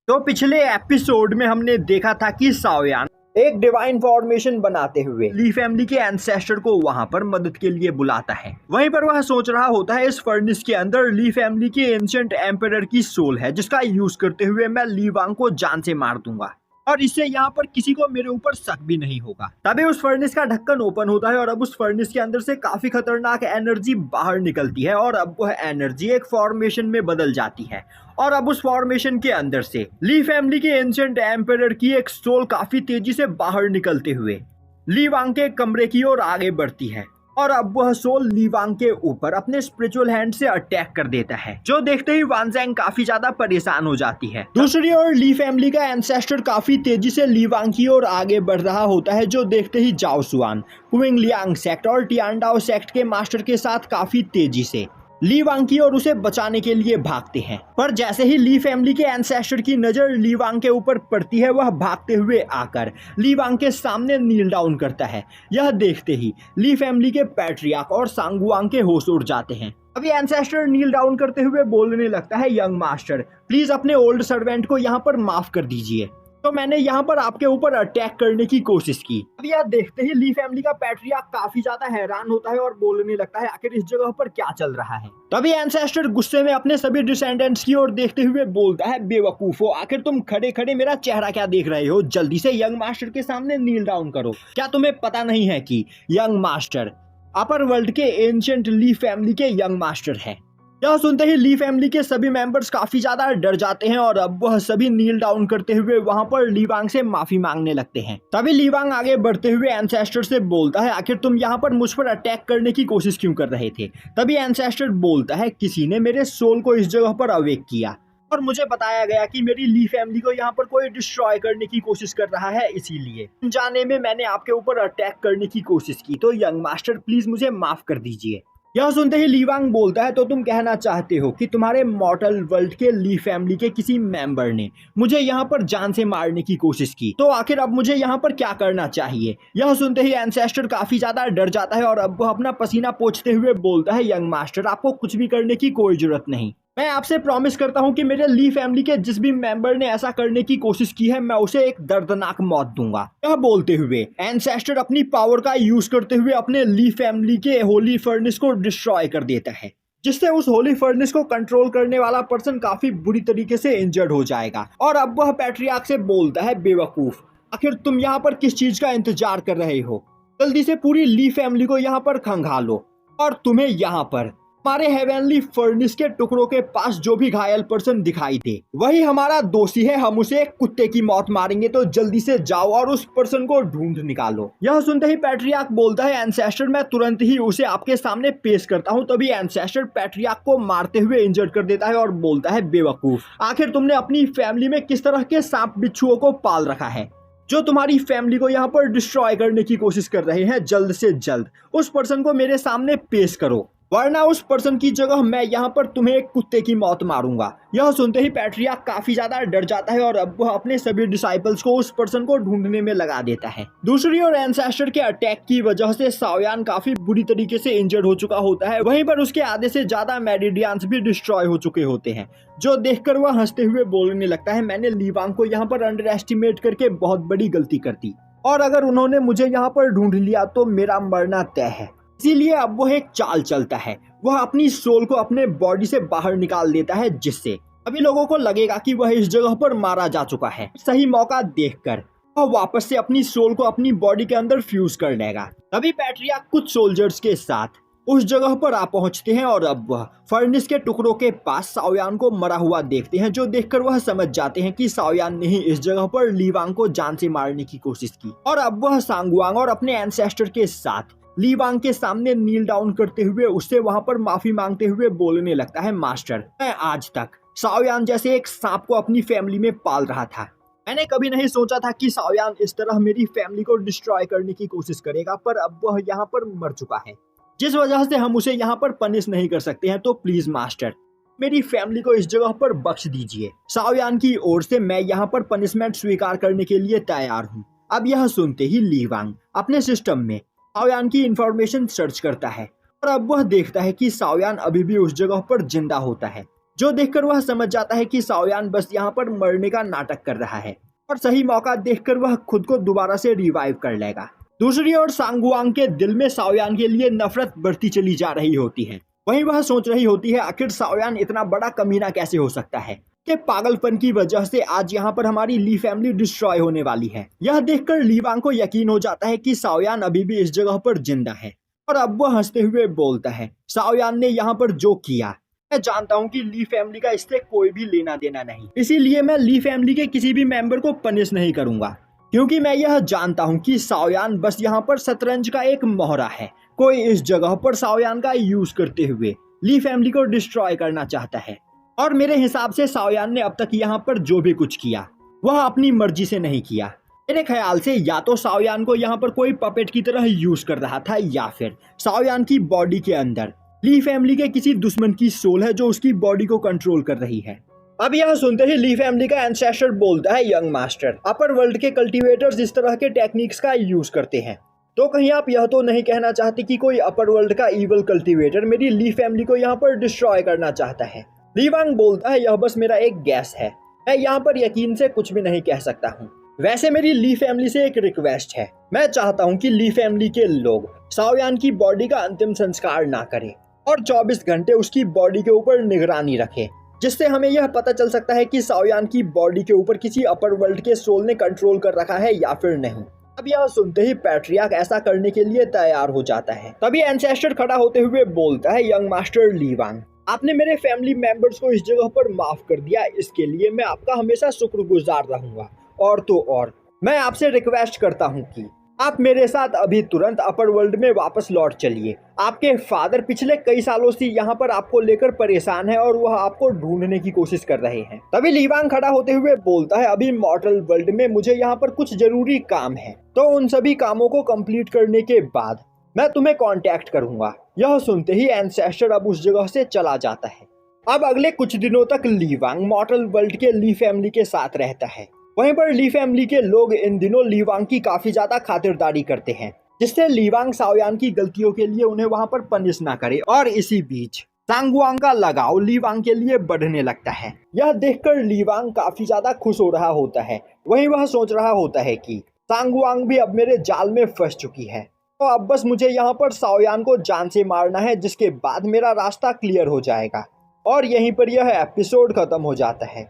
तो पिछले एपिसोड में हमने देखा था कि साओयान एक डिवाइन फॉर्मेशन बनाते हुए ली फैमिली के एंसेस्टर को वहां पर मदद के लिए बुलाता है। वहीं पर वह सोच रहा होता है इस फर्नेस के अंदर ली फैमिली के एंशिएंट एम्परर की सोल है, जिसका यूज करते हुए मैं ली वांग को जान से मार दूंगा और इससे यहाँ पर किसी को मेरे ऊपर शक भी नहीं होगा। तभी उस फर्नेस का ढक्कन ओपन होता है और अब उस फर्नेस के अंदर से काफी खतरनाक एनर्जी बाहर निकलती है और अब वह एनर्जी एक फॉर्मेशन में बदल जाती है और अब उस फॉर्मेशन के अंदर से ली फैमिली के एंशिएंट एम्परर की एक सोल काफी तेजी से बाहर निकलते हुए ली वांग के कमरे की ओर आगे बढ़ती है और अब वह सोल ली वांग के ऊपर अपने स्पिरिचुअल हैंड से अटैक कर देता है, जो देखते ही वान ज़ेंग काफी ज्यादा परेशान हो जाती है। दूसरी ओर ली फैमिली का एंसेस्टर काफी तेजी से ली वांग की ओर आगे बढ़ रहा होता है, जो देखते ही जाओ सुआन, कुविंग लियांग सेक्ट और टियानडाओ सेक्ट के मास्टर के साथ काफी तेजी से ली वांग की और उसे बचाने के लिए भागते हैं। पर जैसे ही ली फैमिली के एंसेस्टर की नजर ली वांग के ऊपर पड़ती है, वह भागते हुए आकर ली वांग के सामने नील डाउन करता है। यह देखते ही ली फैमिली के पैट्रियार्क और सांगुआंग के होश उड़ जाते हैं। अभी एंसेस्टर नील डाउन करते हुए बोलने लगता है, यंग मास्टर प्लीज अपने ओल्ड सर्वेंट को यहाँ पर माफ कर दीजिए, तो मैंने यहाँ पर आपके ऊपर अटैक करने की कोशिश की। अभी यह देखते ही ली फैमिली का पैट्रियार्क काफी ज्यादा हैरान होता है और बोलने लगता है आखिर इस जगह पर क्या चल रहा है। तभी एंसेस्टर गुस्से में अपने सभी डिसेंडेंट्स की ओर देखते हुए बोलता है, बेवकूफो, आखिर तुम खड़े खड़े मेरा चेहरा क्या देख रहे हो, जल्दी से यंग मास्टर के सामने नील डाउन करो। क्या तुम्हें पता नहीं है कि यंग मास्टर अपर वर्ल्ड के एंशिएंट ली फैमिली के यंग मास्टर है। यह सुनते ही ली फैमिली के सभी मेंबर्स काफी ज्यादा डर जाते हैं और अब वह सभी नील डाउन करते हुए वहां पर ली वांग से माफी मांगने लगते हैं। तभी ली वांग आगे बढ़ते हुए एंसेस्टर से बोलता है, आखिर तुम यहाँ पर मुझ पर अटैक करने की कोशिश क्यों कर रहे थे। तभी एंसेस्टर बोलता है, किसी ने मेरे सोल को इस जगह पर अवेक किया और मुझे बताया गया कि मेरी ली फैमिली को यहाँ पर कोई डिस्ट्रॉय करने की कोशिश कर रहा है, इसीलिए जाने में मैंने आपके ऊपर अटैक करने की कोशिश की, तो यंग मास्टर प्लीज मुझे माफ कर दीजिए। यह सुनते ही ली वांग बोलता है, तो तुम कहना चाहते हो कि तुम्हारे मॉर्टल वर्ल्ड के ली फैमिली के किसी मेंबर ने मुझे यहाँ पर जान से मारने की कोशिश की, तो आखिर अब मुझे यहाँ पर क्या करना चाहिए। यह सुनते ही एंसेस्टर काफी ज्यादा डर जाता है और अब वह अपना पसीना पोंछते हुए बोलता है, यंग मास्टर आपको कुछ भी करने की कोई जरूरत नहीं। मैं आपसे प्रॉमिस करता हूँ कि मेरे ली फैमिली के जिस भी मेंबर ने ऐसा करने की कोशिश की है, मैं उसे एक दर्दनाक मौत दूंगा। यह बोलते हुए एंसेस्टर अपनी पावर का यूज करते हुए अपने ली फैमिली के होली फर्नेस को डिस्ट्रॉय कर देता है, जिससे उस होली फर्नेस को कंट्रोल करने वाला पर्सन काफी बुरी तरीके से इंजर्ड हो जाएगा। और अब वह पैट्रियार्क से बोलता है, बेवकूफ, आखिर तुम यहाँ पर किस चीज का इंतजार कर रहे हो, जल्दी से पूरी ली फैमिली को यहाँ पर खंगाल लो और तुम्हें यहाँ पर हमारे हेवनली फर्नेस के टुकड़ों के पास जो भी घायल पर्सन दिखाई दे वही हमारा दोषी है, हम उसे एक कुत्ते की मौत मारेंगे, तो जल्दी से जाओ और उस पर्सन को ढूंढ निकालो। यह सुनते ही पैट्रियार्क बोलता है, एंसेस्टर मैं तुरंत ही उसे आपके सामने पेश करता हूँ। तभी एंसेस्टर पैट्रियार्क को मारते हुए इंजर्ड कर देता है और बोलता है, बेवकूफ, आखिर तुमने अपनी फैमिली में किस तरह के सांप बिच्छुओं को पाल रखा है जो तुम्हारी फैमिली को यहाँ पर डिस्ट्रॉय करने की कोशिश कर रहे हैं। जल्द से जल्द उस पर्सन को मेरे सामने पेश करो, वरना उस पर्सन की जगह मैं यहाँ पर तुम्हें एक कुत्ते की मौत मारूंगा। यह सुनते ही पैट्रियार्क काफी ज्यादा डर जाता है और अब वह अपने सभी डिसाइपल्स को उस पर्सन को ढूंढने में लगा देता है। दूसरी ओर एंसेस्टर के अटैक की वजह से साओयान काफी बुरी तरीके से इंजर्ड हो चुका होता है, वहीं पर उसके आधे से ज्यादा मेरिडियंस भी डिस्ट्रॉय हो चुके होते हैं, जो देखकर वह हंसते हुए बोलने लगता है, मैंने ली वांग को यहाँ पर अंडर एस्टिमेट करके बहुत बड़ी गलती कर दी और अगर उन्होंने मुझे यहाँ पर ढूंढ लिया तो मेरा मरना तय है। इसीलिए अब वह एक चाल चलता है, वह अपनी सोल को अपने बॉडी से बाहर निकाल देता है, जिससे अभी लोगों को लगेगा कि वह इस जगह पर मारा जा चुका है। सही मौका देखकर वह वापस से अपनी सोल को अपनी बॉडी के अंदर फ्यूज कर लेगा। तभी पैट्रियार्क कुछ सोल्जर्स के साथ उस जगह पर आ पहुंचते हैं और अब वह फर्नेस के टुकड़ों के पास साओयान को मरा हुआ देखते हैं, जो देखकर वह समझ जाते हैं कि साओयान ने ही इस जगह पर ली वांग को जान से मारने की कोशिश की। और अब वह सांगुआंग और अपने एंसेस्टर के साथ ली वांग के सामने नील डाउन करते हुए उससे वहां पर माफी मांगते हुए बोलने लगता है, मास्टर, मैं आज तक साओयान जैसे एक सांप को अपनी फैमिली में पाल रहा था। मैंने कभी नहीं सोचा था कि साओयान इस तरह मेरी फैमिली को डिस्ट्रॉय करने की कोशिश करेगा, पर अब वह यहाँ पर मर चुका है, जिस वजह से हम उसे यहाँ पर पनिश नहीं कर सकते हैं। तो प्लीज मास्टर, मेरी फैमिली को इस जगह पर बख्श दीजिए। साओयान की ओर से मैं यहाँ पर पनिशमेंट स्वीकार करने के लिए तैयार हूँ। अब यह सुनते ही ली वांग अपने सिस्टम में साओयान की इंफॉर्मेशन सर्च करता है और अब वह देखता है कि साओयान अभी भी उस जगह पर जिंदा होता है, जो देखकर वह समझ जाता है कि साओयान बस यहाँ पर मरने का नाटक कर रहा है और सही मौका देखकर वह खुद को दोबारा से रिवाइव कर लेगा। दूसरी ओर सांगुआंग के दिल में साओयान के लिए नफरत बढ़ती चली जा रही होती है। वहीं वह सोच रही होती है आखिर साओयान इतना बड़ा कमीना कैसे हो सकता है कि पागलपन की वजह से आज यहाँ पर हमारी ली फैमिली डिस्ट्रॉय होने वाली है। यह देखकर ली वांग को यकीन हो जाता है कि साओयान अभी भी इस जगह पर जिंदा है और अब वह हंसते हुए बोलता है, साओयान ने यहाँ पर जो किया, मैं जानता हूँ कि ली फैमिली का इससे कोई भी लेना देना नहीं, इसीलिए मैं ली फैमिली के किसी भी मेंबर को पनिश नहीं करूंगा, क्योंकि मैं यह जानता हूँ कि साओयान बस यहाँ पर शतरंज का एक मोहरा है। कोई इस जगह पर साओयान का यूज करते हुए ली फैमिली को डिस्ट्रॉय करना चाहता है और मेरे हिसाब से साओयान ने अब तक यहाँ पर जो भी कुछ किया वह अपनी मर्जी से नहीं किया। मेरे ख्याल से या तो साओयान को यहाँ पर कोई पपेट की तरह यूज कर रहा था या फिर साओयान की बॉडी के अंदर ली फैमिली के किसी दुश्मन की सोल है जो उसकी बॉडी को कंट्रोल कर रही है। अब यह सुनते ही ली फैमिली का एंसेस्टर बोलता है, यंग मास्टर, अपर वर्ल्ड के कल्टीवेटर्स इस तरह के टेक्निक्स का यूज करते हैं, तो कहीं आप यह तो नहीं कहना चाहते कि कोई अपर वर्ल्ड का इवल कल्टीवेटर मेरी ली फैमिली को यहाँ पर डिस्ट्रॉय करना चाहता है? ली वांग बोलता है, यह बस मेरा एक गैस है, मैं यहाँ पर यकीन से कुछ भी नहीं कह सकता हूँ। वैसे मेरी ली फैमिली से एक रिक्वेस्ट है, मैं चाहता हूँ कि ली फैमिली के लोग साओयान की बॉडी का अंतिम संस्कार ना करें और 24 घंटे उसकी बॉडी के ऊपर निगरानी रखें, जिससे हमें यह पता चल सकता है कि साओयान की बॉडी के ऊपर किसी अपर वर्ल्ड के सोल ने कंट्रोल कर रखा है या फिर नहीं। अब यह सुनते ही पैट्रियार्क ऐसा करने के लिए तैयार हो जाता है। तभी एंसेस्टर खड़ा होते हुए बोलता है, यंग मास्टर ली वांग, आपने मेरे फैमिली मेंबर्स को इस जगह पर माफ कर दिया, इसके लिए मैं आपका हमेशा शुक्रगुजार रहूंगा। और तो और मैं आपसे रिक्वेस्ट करता हूँ कि आप मेरे साथ अभी तुरंत अपर वर्ल्ड में वापस लौट चलिए। आपके फादर पिछले कई सालों से यहाँ पर आपको लेकर परेशान है और वह आपको ढूंढने की कोशिश कर रहे हैं। तभी ली वांग खड़ा होते हुए बोलता है, अभी मॉर्टल वर्ल्ड में मुझे यहाँ पर कुछ जरूरी काम है, तो उन सभी कामों को कंप्लीट करने के बाद मैं तुम्हें कांटेक्ट करूंगा। यह सुनते ही एंसेस्टर अब उस जगह से चला जाता है। अब अगले कुछ दिनों तक ली वांग मॉर्टल वर्ल्ड के ली फैमिली के साथ रहता है। वहीं पर ली फैमिली के लोग इन दिनों ली वांग की काफी ज्यादा खातिरदारी करते हैं, जिससे ली वांग साओयान की गलतियों के लिए उन्हें वहां पर पनिश ना करे। और इसी बीच सांगुआंग का लगाव ली वांग के लिए बढ़ने लगता है। यह देखकर ली वांग काफी ज्यादा खुश हो रहा होता है। वहीं वह सोच रहा होता है कि सांगुआंग भी अब मेरे जाल में फंस चुकी है, तो अब बस मुझे यहाँ पर साओयान को जान से मारना है, जिसके बाद मेरा रास्ता क्लियर हो जाएगा। और यहीं पर यह एपिसोड खत्म हो जाता है।